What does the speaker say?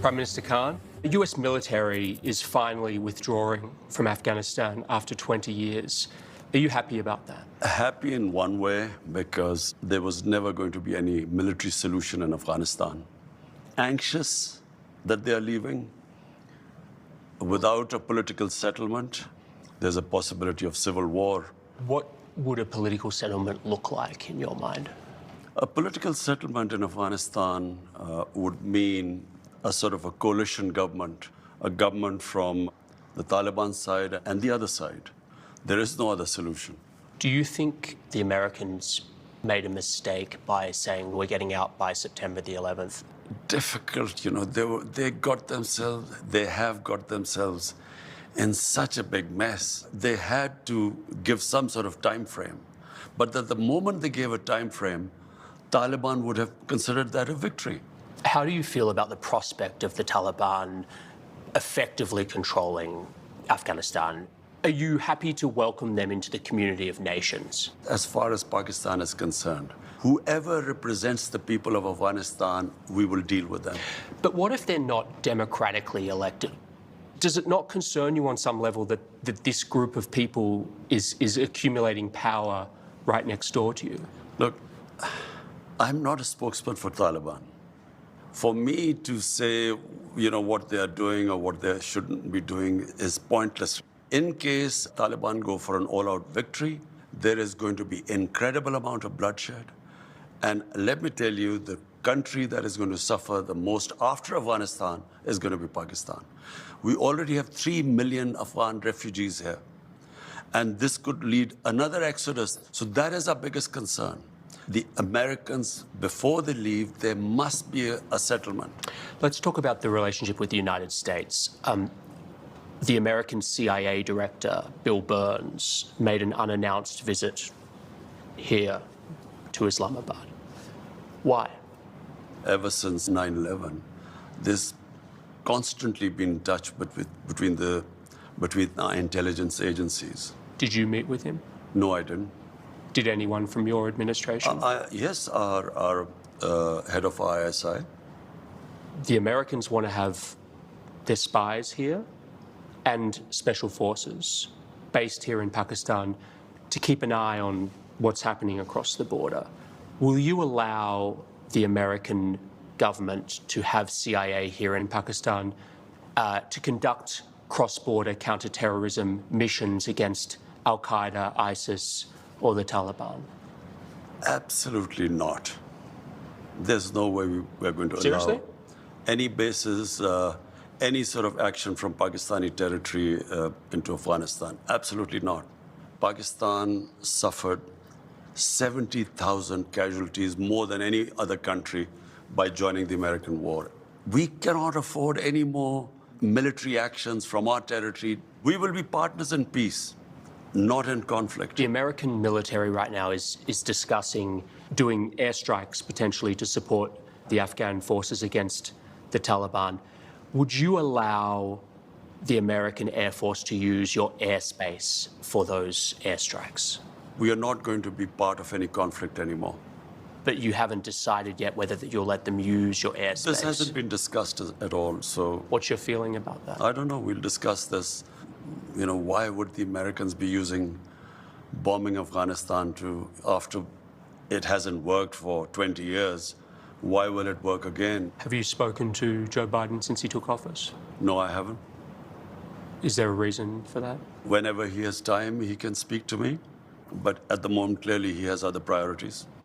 Prime Minister Khan, the US military is finally withdrawing from Afghanistan after 20 years. Are you happy about that? Happy in one way, because there was never going to be any military solution in Afghanistan. Anxious that they are leaving. Without a political settlement, there's a possibility of civil war. What would a political settlement look like in your mind? A political settlement in Afghanistan would mean a sort of a coalition government, a government from the Taliban side and the other side. There is no other solution. Do you think the Americans made a mistake by saying we're getting out by September the 11th? Difficult, you know, they have got themselves in such a big mess. They had to give some sort of time frame. But at the moment they gave a time frame, Taliban would have considered that a victory. How do you feel about the prospect of the Taliban effectively controlling Afghanistan? Are you happy to welcome them into the community of nations? As far as Pakistan is concerned, whoever represents the people of Afghanistan, we will deal with them. But what if they're not democratically elected? Does it not concern you on some level that this group of people is accumulating power right next door to you? Look, I'm not a spokesman for Taliban. For me to say, you know, what they are doing or what they shouldn't be doing is pointless. In case Taliban go for an all-out victory, there is going to be incredible amount of bloodshed. And let me tell you, the country that is going to suffer the most after Afghanistan is going to be Pakistan. We already have 3 million Afghan refugees here. And this could lead another exodus. So that is our biggest concern. The Americans, before they leave, there must be a settlement. Let's talk about the relationship with the United States. The American CIA director, Bill Burns, made an unannounced visit here to Islamabad. Why? Ever since 9/11, there's constantly been touch between our intelligence agencies. Did you meet with him? No, I didn't. Did anyone from your administration? Yes, our head of ISI. The Americans want to have their spies here and special forces based here in Pakistan to keep an eye on what's happening across the border. Will you allow the American government to have CIA here in Pakistan to conduct cross-border counter-terrorism missions against Al-Qaeda, ISIS, or the Taliban? Absolutely not. There's no way we're going to Seriously? allow any bases, any sort of action from Pakistani territory into Afghanistan. Absolutely not. Pakistan suffered 70,000 casualties, more than any other country, by joining the American war. We cannot afford any more military actions from our territory. We will be partners in peace, not in conflict. The American military right now is discussing doing airstrikes potentially to support the Afghan forces against the Taliban. Would you allow the American Air Force to use your airspace for those airstrikes? We are not going to be part of any conflict anymore. But you haven't decided yet whether you'll let them use your airspace? This hasn't been discussed at all, so... What's your feeling about that? I don't know. We'll discuss this. You know, why would the Americans be using bombing Afghanistan after it hasn't worked for 20 years? Why will it work again? Have you spoken to Joe Biden since he took office? No, I haven't. Is there a reason for that? Whenever he has time, he can speak to me. But at the moment, clearly, he has other priorities.